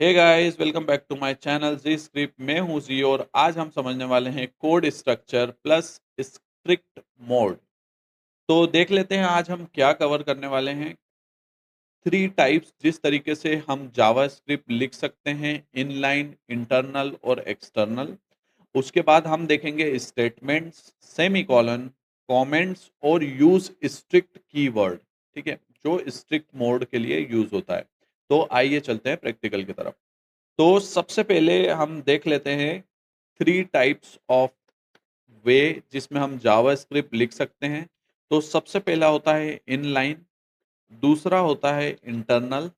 Hey guys, welcome back to my channel G script. मैं हूं G और आज हम समझने वाले हैं code structure plus script mode. तो देख लेते हैं आज हम क्या कवर करने वाले हैं। थ्री टाइप्स जिस तरीके से हम जावा स्क्रिप्ट लिख सकते हैं, इनलाइन, इंटरनल और एक्सटर्नल। उसके बाद हम देखेंगे स्टेटमेंट्स, सेमीकोलन, कमेंट्स और यूज स्ट्रिक्ट कीवर्ड। ठीक है, जो स्ट्रिक्ट मोड के लिए यूज होता है। तो आइए चलते हैं प्रैक्टिकल की तरफ। तो सबसे पहले हम देख लेते हैं थ्री टाइप्स ऑफ वे जिसमें हम जावा स्क्रिप्ट लिख सकते हैं। तो सबसे पहला होता है इनलाइन, दूसरा होता है इंटरनल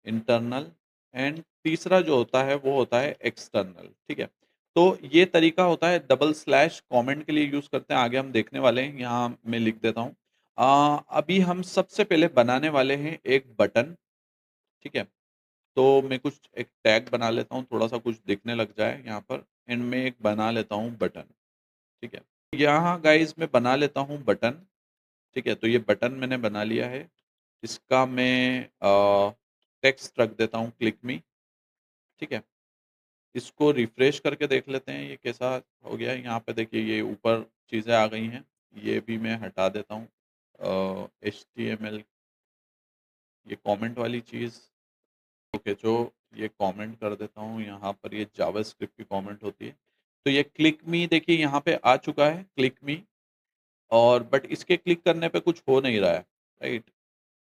इंटरनल एंड तीसरा जो होता है वो होता है एक्सटर्नल। ठीक है, तो ये तरीका होता है डबल स्लैश कमेंट के लिए यूज करते हैं। आगे हम देखने वाले हैं, यहाँ मैं लिख देता हूँ। अभी हम सबसे पहले बनाने वाले हैं एक बटन। ठीक है, तो मैं कुछ एक टैग बना लेता हूँ, थोड़ा सा कुछ दिखने लग जाए यहाँ पर। एंड में एक बना लेता हूँ बटन। ठीक है, यहाँ गाइज मैं बना लेता हूँ बटन। ठीक है, तो ये बटन मैंने बना लिया है। इसका मैं टेक्स्ट रख देता हूँ क्लिक मी। ठीक है, इसको रिफ्रेश करके देख लेते हैं ये कैसा हो गया है। यहाँ पे देखिए ये ऊपर चीज़ें आ गई हैं, ये भी मैं हटा देता हूँ। HTML, ये कमेंट वाली चीज़। ओके, जो ये कमेंट कर देता हूँ यहाँ पर, ये जावास्क्रिप्ट की कमेंट होती है। तो ये क्लिक मी देखिए यहाँ पे आ चुका है, क्लिक मी। और बट इसके क्लिक करने पे कुछ हो नहीं रहा है, राइट।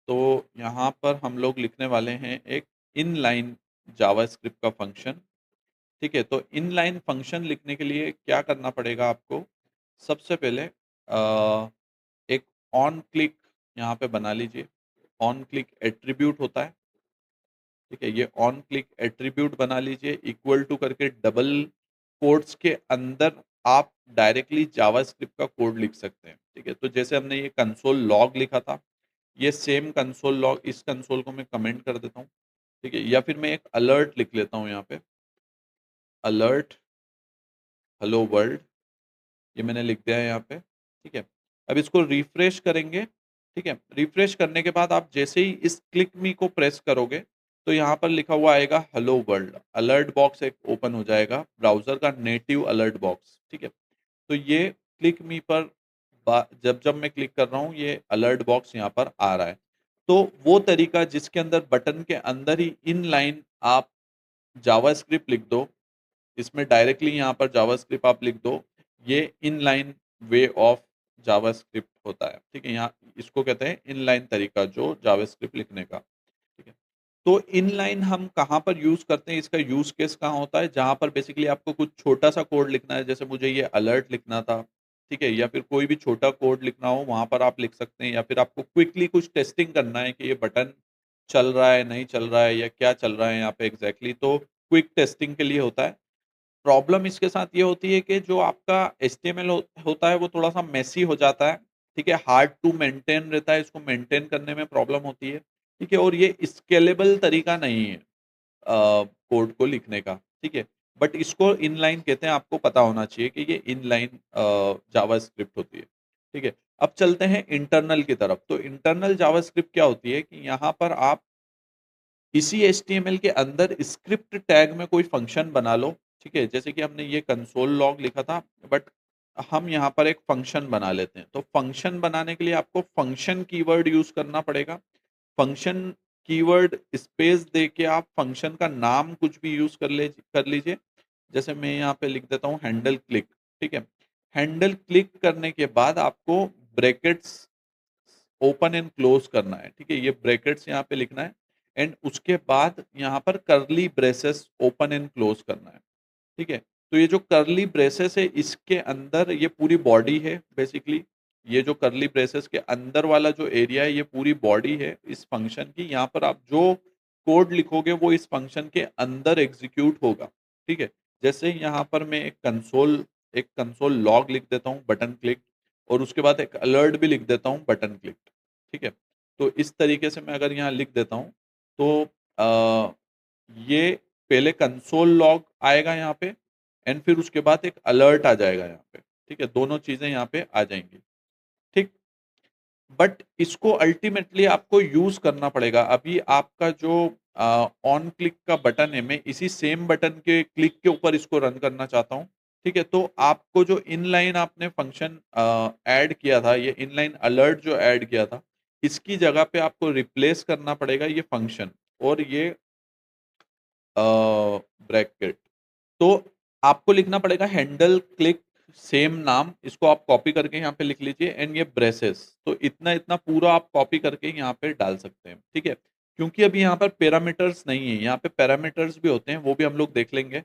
तो यहाँ पर हम लोग लिखने वाले हैं एक इनलाइन जावास्क्रिप्ट का फंक्शन। ठीक है, तो इनलाइन फंक्शन लिखने के लिए क्या करना पड़ेगा आपको। सबसे पहले एक ऑन क्लिक यहाँ पे बना लीजिए। ऑन क्लिक एट्रीब्यूट होता है। ठीक है, ये ऑन क्लिक एट्रीब्यूट बना लीजिए, इक्वल टू करके डबल कोट्स के अंदर आप डायरेक्टली जावास्क्रिप्ट का कोड लिख सकते हैं। ठीक है, तो जैसे हमने ये कंसोल लॉग लिखा था, ये सेम कंसोल लॉग, इस कंसोल को मैं कमेंट कर देता हूँ। ठीक है, या फिर मैं एक अलर्ट लिख लेता हूँ यहाँ पे, अलर्ट हेलो वर्ल्ड। ये मैंने लिख दिया है यहाँ पे। ठीक है, अब इसको रिफ्रेश करेंगे। ठीक है, रिफ्रेश करने के बाद आप जैसे ही इस क्लिक मी को प्रेस करोगे तो यहाँ पर लिखा हुआ आएगा हेलो वर्ल्ड। अलर्ट बॉक्स एक ओपन हो जाएगा, ब्राउजर का नेटिव अलर्ट बॉक्स। ठीक है, तो ये क्लिक मी पर जब जब मैं क्लिक कर रहा हूँ ये अलर्ट बॉक्स यहाँ पर आ रहा है। तो वो तरीका जिसके अंदर बटन के अंदर ही इन लाइन आप जावास्क्रिप्ट लिख दो, इसमें डायरेक्टली यहाँ पर जावास्क्रिप्ट आप लिख दो, ये इनलाइन वे ऑफ जावास्क्रिप्ट होता है। ठीक है, यहाँ इसको कहते हैं इनलाइन तरीका जो जावास्क्रिप्ट लिखने का। ठीक है, तो इनलाइन हम कहाँ पर यूज करते हैं, इसका यूज केस कहाँ होता है, जहां पर बेसिकली आपको कुछ छोटा सा कोड लिखना है, जैसे मुझे ये अलर्ट लिखना था। ठीक है, या फिर कोई भी छोटा कोड लिखना हो वहां पर आप लिख सकते हैं, या फिर आपको क्विकली कुछ टेस्टिंग करना है कि ये बटन चल रहा है नहीं चल रहा है या क्या चल रहा है यहाँ पे एग्जैक्टली, तो क्विक टेस्टिंग के लिए होता है। प्रॉब्लम इसके साथ ये होती है कि जो आपका एचटीएमएल होता है वो थोड़ा-सा मेसी हो जाता है। ठीक है, हार्ड टू मेंटेन रहता है, इसको मेंटेन करने में प्रॉब्लम होती है। ठीक है, और ये स्केलेबल तरीका नहीं है कोड को लिखने का। ठीक है, बट इसको इनलाइन कहते हैं, आपको पता होना चाहिए कि ये इनलाइन जावास्क्रिप्ट होती है। ठीक है, अब चलते हैं इंटरनल की तरफ। तो इंटरनल जावास्क्रिप्ट क्या होती है कि यहाँ पर आप इसी एचटीएमएल के अंदर स्क्रिप्ट टैग में कोई फंक्शन बना लो। ठीक है, जैसे कि हमने ये कंसोल लॉग लिखा था, बट हम यहाँ पर एक फंक्शन बना लेते हैं। तो फंक्शन बनाने के लिए आपको फंक्शन कीवर्ड यूज करना पड़ेगा। फंक्शन कीवर्ड स्पेस दे के आप फंक्शन का नाम कुछ भी यूज कर लीजिए। जैसे मैं यहाँ पे लिख देता हूँ हैंडल क्लिक। ठीक है, हैंडल क्लिक करने के बाद आपको ब्रैकेट्स ओपन एंड क्लोज करना है। ठीक है, ये ब्रैकेट्स यहाँ पे लिखना है एंड उसके बाद यहाँ पर करली ब्रेसेस ओपन एंड क्लोज करना है। ठीक है, तो ये जो करली ब्रेसेस है इसके अंदर ये पूरी बॉडी है बेसिकली। ये जो करली ब्रेसेस के अंदर वाला जो एरिया है ये पूरी बॉडी है इस फंक्शन की। यहाँ पर आप जो कोड लिखोगे वो इस फंक्शन के अंदर एग्जीक्यूट होगा। ठीक है, जैसे यहाँ पर मैं एक कंसोल लॉग लिख देता हूँ बटन क्लिक, और उसके बाद एक अलर्ट भी लिख देता हूँ बटन क्लिक। ठीक है, तो इस तरीके से मैं अगर यहाँ लिख देता हूँ तो ये पहले कंसोल लॉग आएगा यहाँ पे एंड फिर उसके बाद एक अलर्ट आ जाएगा यहाँ पे। ठीक है, दोनों चीजें यहाँ पे आ जाएंगी। ठीक, बट इसको अल्टीमेटली आपको यूज करना पड़ेगा। अभी आपका जो ऑन क्लिक का बटन है, मैं इसी सेम बटन के क्लिक के ऊपर इसको रन करना चाहता हूँ, ठीक है? तो आपको जो इनलाइन आपने फंक्शन ऐड किया था, ये इनलाइन अलर्ट जो ऐड किया था, इसकी जगह पे आपको रिप्लेस करना पड़ेगा ये फंक्शन और ये अ, ब्रैकेट। तो आपको लिखना पड़ेगा हैंडल क्लिक सेम नाम, इसको आप कॉपी करके यहाँ पे लिख लीजिए एंड ये ब्रेसेस। तो इतना-इतना पूरा आप कॉपी करके यहाँ पे डाल सकते हैं, ठीक है? क्योंकि अभी यहाँ पर पैरामीटर्स नहीं है, यहाँ पे पैरामीटर्स भी होते हैं, वो भी हम लोग देख लेंगे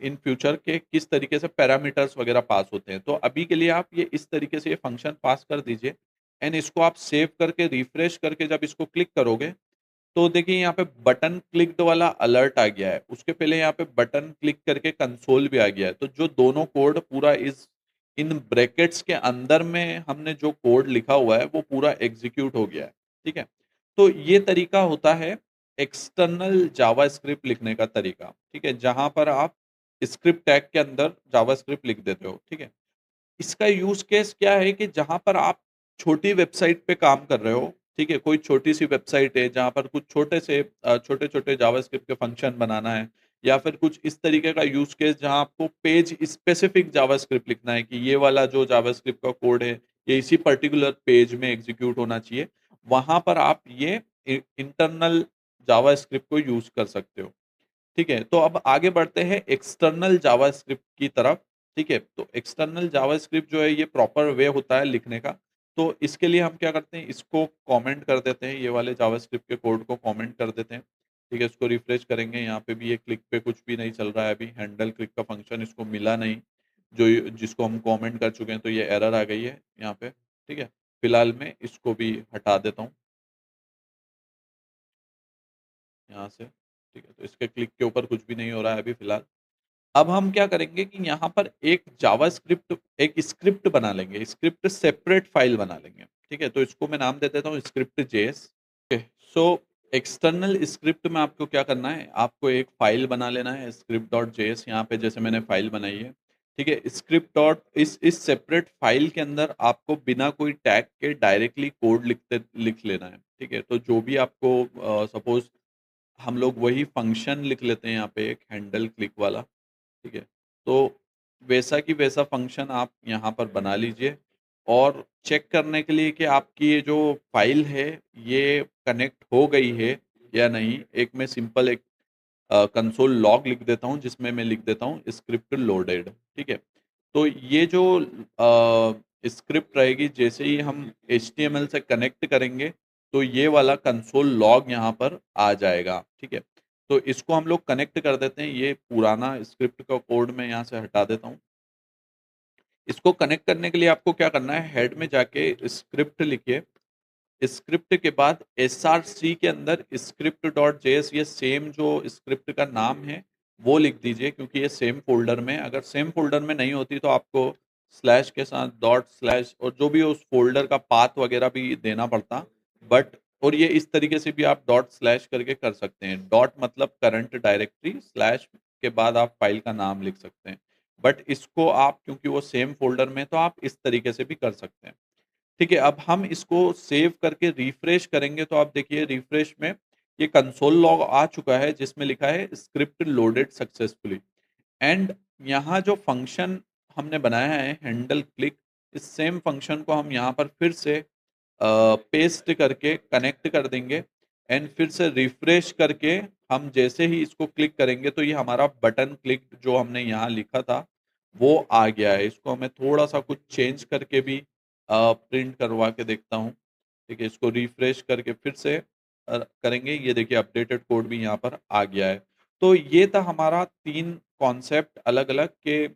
इन फ्यूचर के किस तरीके से पैरामीटर्स वगैरह पास होते हैं। तो अभी के लिए आप ये इस तरीके से ये फंक्शन पास कर दीजिए एंड इसको आप सेव करके रिफ्रेश करके जब इसको क्लिक करोगे तो देखिए यहाँ पे बटन क्लिक्ड वाला अलर्ट आ गया है। उसके पहले यहाँ पे बटन क्लिक करके कंसोल भी आ गया है। तो जो दोनों कोड पूरा इस इन ब्रैकेट्स के अंदर में हमने जो कोड लिखा हुआ है, वो पूरा एग्ज़ीक्यूट हो गया है। ठीक है? तो ये तरीका होता है एक्सटर्नल जावास्क्रिप्ट लिखने का तरीका। ठीक है? जहाँ पर आप स्क्रिप्ट टैग के अंदर जावास्क्रिप्ट लिख देते हो। ठीक है? इसका यूज़ केस क्या है कि जहाँ पर आप छोटी वेबसाइट पे काम कर रहे हो, ठीक है? कोई छोटी-सी वेबसाइट है जहाँ पर कुछ छोटे-छोटे जावास्क्रिप्ट के फंक्शन बनाना है या फिर कुछ इस तरीके का यूज़ केस जहाँ आपको पेज स्पेसिफिक जावास्क्रिप्ट लिखना है कि ये वाला जो जावास्क्रिप्ट का कोड है, ये इसी पर्टिकुलर पेज में एग्ज़ीक्यूट होना चाहिए। वहाँ पर आप ये इंटरनल जावास्क्रिप्ट को यूज़ कर सकते हो। ठीक है, तो अब आगे बढ़ते हैं एक्सटर्नल जावास्क्रिप्ट की तरफ, ठीक है? तो एक्सटर्नल जावास्क्रिप्ट जो है ये प्रॉपर वे होता है लिखने का, तो इसके लिए हम क्या करते हैं इसको कमेंट कर देते हैं, ये वाले जावास्क्रिप्ट के कोड को कमेंट कर देते हैं, ठीक है? इसको रिफ्रेश करेंगे, यहाँ पे भी ये क्लिक पे कुछ भी नहीं चल रहा है अभी, हैंडल क्लिक का फंक्शन इसको मिला नहीं, जिसको हम कमेंट कर चुके हैं, तो ये एरर आ गई है यहाँ पे, ठीक है? फिलहाल मैं इसको भी हटा देता हूँ यहाँ से, ठीक है? तो इसके क्लिक के ऊपर कुछ भी नहीं हो रहा है अभी फिलहाल। अब हम क्या करेंगे कि यहाँ पर एक जावास्क्रिप्ट एक स्क्रिप्ट बना लेंगे, स्क्रिप्ट सेपरेट फाइल बना लेंगे, ठीक है? तो इसको मैं नाम दे देता हूँ script JS, okay. So external script में आपको क्या करना है, आपको एक फाइल बना लेना है script.js यहाँ पे जैसे मैंने फाइल बनाई है, ठीक है? स्क्रिप्ट डॉट इस सेपरेट फाइल के अंदर आपको बिना कोई टैग के डायरेक्टली कोड लिख लेना है, ठीक है? तो जो भी आपको सपोज़ हम लोग वही फंक्शन लिख लेते हैं यहाँ पे एक हैंडल क्लिक वाला, ठीक है? तो वैसा की वैसा फ़ंक्शन आप यहाँ पर बना लीजिए और चेक करने के लिए कि आपकी ये जो फ़ाइल है, ये कनेक्ट हो गई है या नहीं, एक मैं सिंपल एक कंसोल लॉग लिख देता हूँ, जिसमें मैं लिख देता हूँ स्क्रिप्ट लोडेड, ठीक है? तो ये जो स्क्रिप्ट रहेगी, जैसे ही हम एचटीएमएल से कनेक्ट करेंगे, तो ये वाला कंसोल लॉग यहाँ पर आ जाएगा, ठीक है? तो इसको हम लोग कनेक्ट कर देते हैं, ये पुराना स्क्रिप्ट का कोड मैं यहाँ से हटा देता हूँ। इसको कनेक्ट करने के लिए आपको क्या करना है, हेड में जाके स्क्रिप्ट लिखिए, स्क्रिप्ट के बाद एसआरसी के अंदर script.js ये सेम जो स्क्रिप्ट का नाम है, वो लिख दीजिए क्योंकि ये सेम फ़ोल्डर में अगर सेम फ़ोल्डर में नहीं होती तो आपको स्लैश के साथ डॉट स्लैश और जो भी है उस फ़ोल्डर का पाथ वगैरह भी देना पड़ता। बट और ये इस तरीके से भी आप डॉट स्लैश करके कर सकते हैं। डॉट मतलब करंट डायरेक्टरी, स्लैश के बाद आप फ़ाइल का नाम लिख सकते हैं। बट इसको आप क्योंकि वो सेम फ़ोल्डर में है तो आप इस तरीके से भी कर सकते हैं। ठीक है, अब हम इसको सेव करके रिफ्रेश करेंगे तो आप देखिए रिफ्रेश में ये कंसोल लॉग आ चुका है जिसमें लिखा है स्क्रिप्ट लोडेड सक्सेसफुली एंड यहाँ जो फंक्शन हमने बनाया है हैंडल क्लिक, इस सेम फंक्शन को हम यहाँ पर फिर से पेस्ट करके कनेक्ट कर देंगे एंड फिर से रिफ्रेश करके हम जैसे ही इसको क्लिक करेंगे तो ये हमारा बटन क्लिक जो हमने यहाँ लिखा था वो आ गया है। इसको मैं थोड़ा-सा कुछ चेंज करके भी प्रिंट करवा के देखता हूँ। ठीक है, इसको रिफ्रेश करके फिर से करेंगे, ये देखिए अपडेटेड कोड भी यहाँ पर आ गया है। तो ये था हमारा 3 कॉन्सेप्ट अलग-अलग के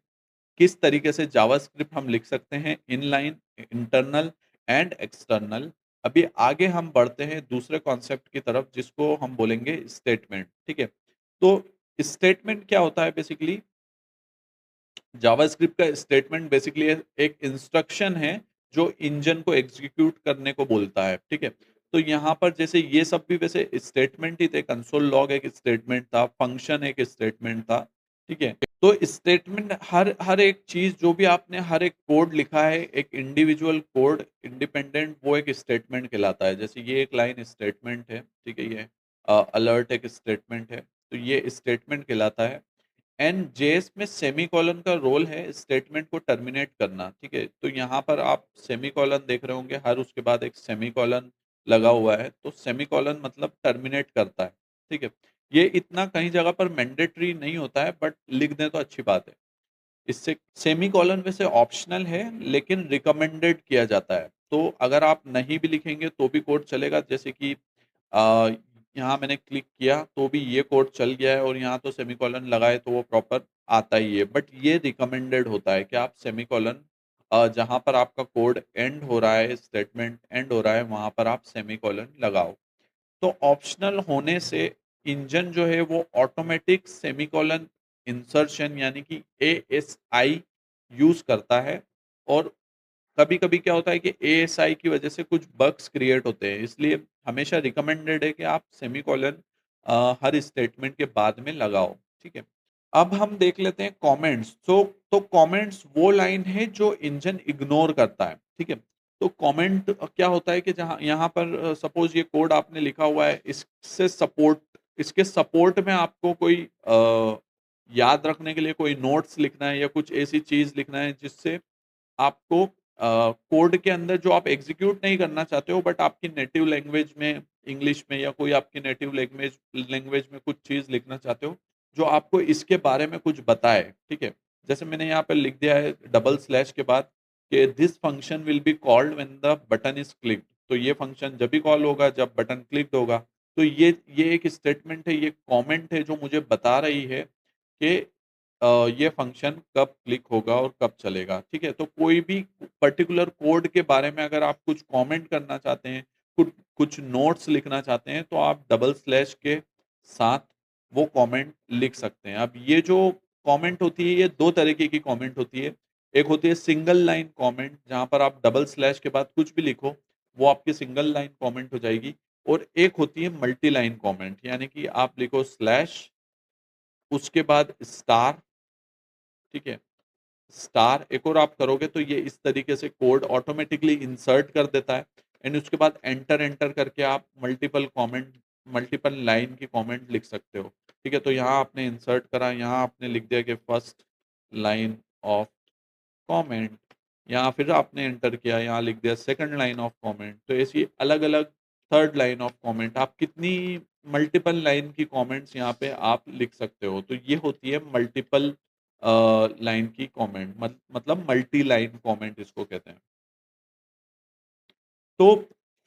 किस तरीके से जावास्क्रिप्ट हम लिख सकते हैं इनलाइन, इंटरनल एंड एक्सटर्नल। अभी आगे हम बढ़ते हैं दूसरे कॉन्सेप्ट की तरफ जिसको हम बोलेंगे स्टेटमेंट, ठीक है? तो स्टेटमेंट क्या होता है बेसिकली जावास्क्रिप्ट का स्टेटमेंट बेसिकली एक इंस्ट्रक्शन है जो इंजन को एग्जीक्यूट करने को बोलता है, ठीक है? तो यहाँ पर जैसे ये सब भी वैसे स्टेटमेंट ही थे, कंसोल लॉग एक स्टेटमेंट था, फंक्शन एक स्टेटमेंट था, ठीक है? तो स्टेटमेंट हर हर एक चीज़ जो भी आपने हर एक कोड लिखा है, एक इंडिविजुअल कोड इंडिपेंडेंट वो एक स्टेटमेंट कहलाता है। जैसे ये एक लाइन स्टेटमेंट है, ठीक है ये? अलर्ट एक स्टेटमेंट है, तो ये स्टेटमेंट कहलाता है। एंड जेएस में सेमीकोलन का रोल है स्टेटमेंट को टर्मिनेट करना, ठीक है? तो यहाँ पर आप सेमीकोलन देख रहे होंगे, हर उसके बाद एक सेमीकोलन लगा हुआ है, तो सेमीकोलन मतलब टर्मिनेट करता है, ठीक है? ये इतना कहीं जगह पर मैंडेटरी नहीं होता है, बट लिख दें तो अच्छी बात है। इससे सेमीकोलन वैसे ऑप्शनल है, लेकिन रिकमेंडेड किया जाता है। तो अगर आप नहीं भी लिखेंगे तो भी कोड चलेगा, जैसे कि अ, यहाँ मैंने क्लिक किया तो भी ये कोड चल गया है और यहाँ तो सेमीकोलन लगाए तो वो प्रॉपर आता ही है। बट ये रिकमेंडेड होता है कि आप सेमीकोलन जहाँ पर आपका कोड एंड हो रहा है, स्टेटमेंट एंड हो रहा है, वहाँ पर आप सेमीकोलन लगाओ। तो ऑप्शनल होने से इंजन जो है वो ऑटोमेटिक सेमीकोलन इंसर्शन यानी कि एएसआई यूज़ करता है। और कभी-कभी क्या होता है कि एएसआई की वजह से कुछ बग्स क्रिएट होते हैं, इसलिए हमेशा रिकमेंडेड है कि आप सेमीकोलन हर स्टेटमेंट के बाद में लगाओ, ठीक है? अब हम देख लेते हैं कमेंट्स। तो कमेंट्स वो लाइन है जो इंजन इग्नोर करता है, ठीक है? तो कमेंट क्या होता है कि जहाँ यहाँ पर सपोज़ ये कोड आपने लिखा हुआ है, इसके सपोर्ट में आपको कोई याद रखने के लिए कोई नोट्स लिखना है या कुछ ऐसी चीज़ लिखना है जिससे आपको कोड के अंदर जो आप एग्ज़ीक्यूट नहीं करना चाहते हो, बट आपकी नेटिव लैंग्वेज में, इंग्लिश में या कोई आपकी नेटिव लैंग्वेज लैंग्वेज में कुछ चीज़ लिखना चाहते हो, जो आपको इसके बारे में कुछ बताए, ठीक है? जैसे मैंने यहाँ पे लिख दिया है डबल स्लैश के बाद कि this function will be called when the button is clicked. तो ये फंक्शन जब भी कॉल होगा जब बटन क्लिक्ड होगा। तो ये एक स्टेटमेंट है, ये कमेंट है जो मुझे बता रही है कि ये फंक्शन कब क्लिक होगा और कब चलेगा, ठीक है? तो कोई भी पर्टिकुलर कोड के बारे में अगर आप कुछ कमेंट करना चाहते हैं, कुछ कुछ नोट्स लिखना चाहते हैं, तो आप डबल स्लैश के साथ वो कमेंट लिख सकते हैं। अब ये जो कमेंट होती है, ये 2 तरीके की कमेंट होती है। एक होती है सिंगल लाइन कमेंट, जहाँ पर आप डबल स्लैश के बाद कुछ भी लिखो, वो आपकी सिंगल लाइन कमेंट हो जाएगी। और एक होती है मल्टी लाइन कमेंट, यानी कि आप लिखो स्लैश, उसके बाद स्टार, ठीक है? स्टार एक और आप करोगे तो ये इस तरीके से कोड ऑटोमेटिकली इंसर्ट कर देता है। एंड उसके बाद एंटर एंटर करके आप मल्टीपल लाइन की कमेंट लिख सकते हो, ठीक है? तो यहाँ आपने इंसर्ट करा, यहाँ आपने लिख दिया कि फर्स्ट लाइन ऑफ कमेंट, यहाँ फिर आपने एंटर किया, यहाँ लिख दिया सेकंड लाइन ऑफ कमेंट। तो ऐसी अलग अलग थर्ड लाइन ऑफ कमेंट, आप कितनी मल्टीपल लाइन की कमेंट्स यहाँ पे आप लिख सकते हो। तो ये होती है मल्टीपल लाइन की कमेंट, मतलब मल्टी लाइन कमेंट इसको कहते हैं। तो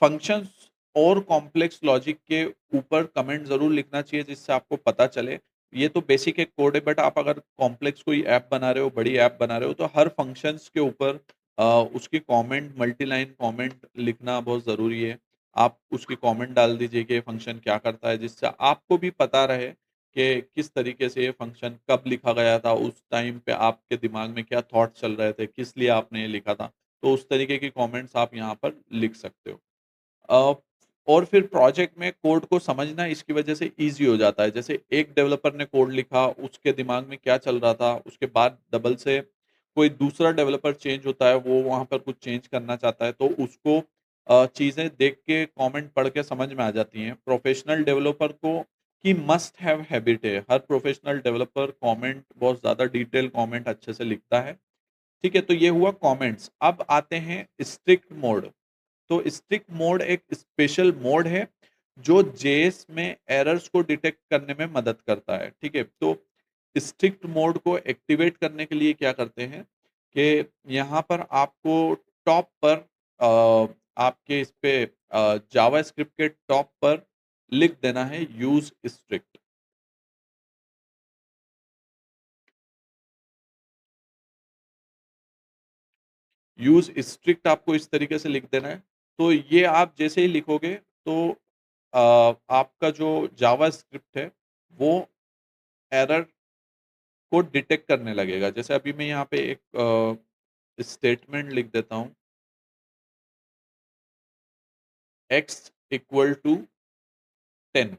फंक्शंस और कॉम्प्लेक्स लॉजिक के ऊपर कमेंट ज़रूर लिखना चाहिए जिससे आपको पता चले। ये तो बेसिक एक कोड है, बट आप अगर कॉम्प्लेक्स कोई ऐप बना रहे हो, बड़ी ऐप बना रहे हो, तो हर फंक्शंस के ऊपर उसकी कमेंट, मल्टी लाइन कमेंट लिखना बहुत ज़रूरी है। आप उसकी कमेंट डाल दीजिए कि ये फंक्शन क्या करता है, जिससे आपको भी पता रहे कि किस तरीके से ये फंक्शन कब लिखा गया था, उस टाइम पे आपके दिमाग में क्या थॉट चल रहे थे, किस लिए आपने ये लिखा था। तो उस तरीके की कमेंट्स आप यहाँ पर लिख सकते हो। अ, और फिर प्रोजेक्ट में कोड को समझना इसकी वजह से ईज़ी हो जाता है। जैसे एक डेवलपर ने कोड लिखा, उसके दिमाग में क्या चल रहा था, उसके बाद डबल से कोई दूसरा डेवलपर चेंज होता है, वो वहाँ पर कुछ चेंज करना चाहता है, तो उसको चीज़ें देख के, कमेंट पढ़ के समझ में आ जाती हैं। प्रोफेशनल डेवलपर को की मस्ट हैव हैबिट है, हर प्रोफेशनल डेवलपर कमेंट, बहुत ज़्यादा डिटेल कमेंट अच्छे से लिखता है। ठीक है, तो ये हुआ कमेंट्स। अब आते हैं स्ट्रिक्ट मोड। तो स्ट्रिक्ट मोड एक स्पेशल मोड है जो जेएस में एरर्स को डिटेक्ट करने में मदद करता है, ठीक है? तो स्ट्रिक्ट मोड को एक्टिवेट करने के लिए क्या करते हैं कि यहाँ पर आपको टॉप पर आपके इस पे जावास्क्रिप्ट के टॉप पर लिख देना है यूज़ स्ट्रिक्ट। यूज़ स्ट्रिक्ट आपको इस तरीके से लिख देना है। तो ये आप जैसे ही लिखोगे तो आपका जो जावास्क्रिप्ट है वो एरर को डिटेक्ट करने लगेगा। जैसे अभी मैं यहाँ पे एक स्टेटमेंट लिख देता हूँ, x इक्वल टू 10।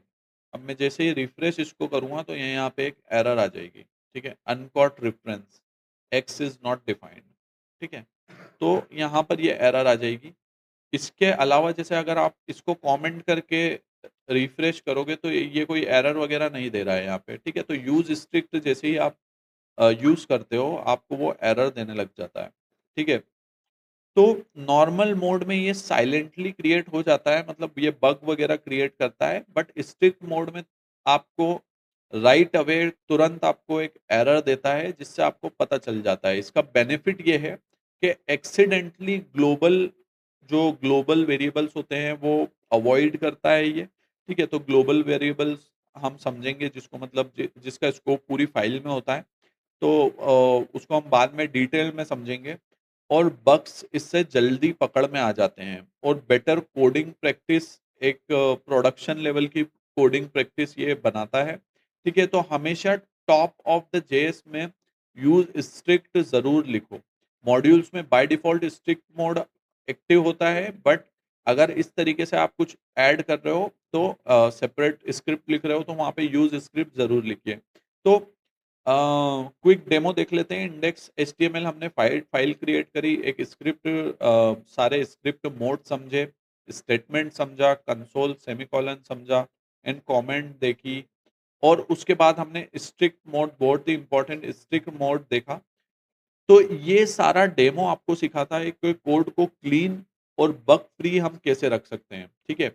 अब मैं जैसे ही रिफ्रेश इसको करूँगा तो ये यहाँ पे एक एरर आ जाएगी, ठीक है? Uncaught reference, x is not defined, ठीक है? तो यहाँ पर ये एरर आ जाएगी। इसके अलावा जैसे अगर आप इसको कमेंट करके रिफ्रेश करोगे तो ये कोई एरर वगैरह नहीं दे रहा है यहाँ पे, ठीक है? तो यूज़ स्ट्रिक्ट जैसे ही आप यूज़ करते हो, आपको वो एरर देने लग जाता है, ठीक है? तो नॉर्मल मोड में ये साइलेंटली क्रिएट हो जाता है, मतलब ये बग वगैरह क्रिएट करता है, बट स्ट्रिक्ट मोड में आपको राइट अवे तुरंत आपको एक एरर देता है, जिससे आपको पता चल जाता है। इसका बेनिफिट ये है कि एक्सीडेंटली जो ग्लोबल वेरिएबल्स होते हैं वो अवॉइड करता है ये, ठीक है? तो ग्लोबल वेरिएबल्स हम समझेंगे जिसको मतलब जिसका स्कोप पूरी फाइल में होता है। तो उसको हम बाद में डिटेल में समझेंगे और बग्स इससे जल्दी पकड़ में आ जाते हैं और बेटर कोडिंग प्रैक्टिस एक प्रोडक्शन लेवल की कोडिंग प्रैक्टिस ये बनाता है, ठीक है? तो हमेशा टॉप ऑफ द जेएस में यूज़ स्ट्रिक्ट ज़रूर लिखो। मॉड्यूल्स में by default strict mode active होता है, बट अगर इस तरीके से आप कुछ ऐड कर रहे हो तो सेपरेट स्क्रिप्ट लिख रहे हो तो वहाँ पे यूज़ स्क्रिप्ट ज़रूर लिखिए। तो क्विक डेमो देख लेते हैं। इंडेक्स एचटीएमएल हमने फाइल क्रिएट करी, एक स्क्रिप्ट सारे स्क्रिप्ट मोड समझे, स्टेटमेंट समझा, कंसोल सेमीकोलन समझा, एंड कमेंट देखी और उसके बाद हमने स्ट्रिक्ट मोड, बहुत ही इंपॉर्टेंट स्ट्रिक्ट मोड देखा। तो ये सारा डेमो आपको सिखाता है कि कोड को क्लीन और बग फ्री हम कैसे रख सकते हैं, ठीक है?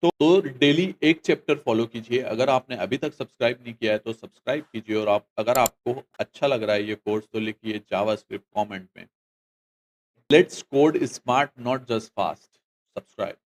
तो डेली एक चैप्टर फॉलो कीजिए। अगर आपने अभी तक सब्सक्राइब नहीं किया है तो सब्सक्राइब कीजिए और आप अगर आपको अच्छा लग रहा है ये कोर्स तो लिखिए जावास्क्रिप्ट कमेंट में। Let's code smart not just fast. Subscribe.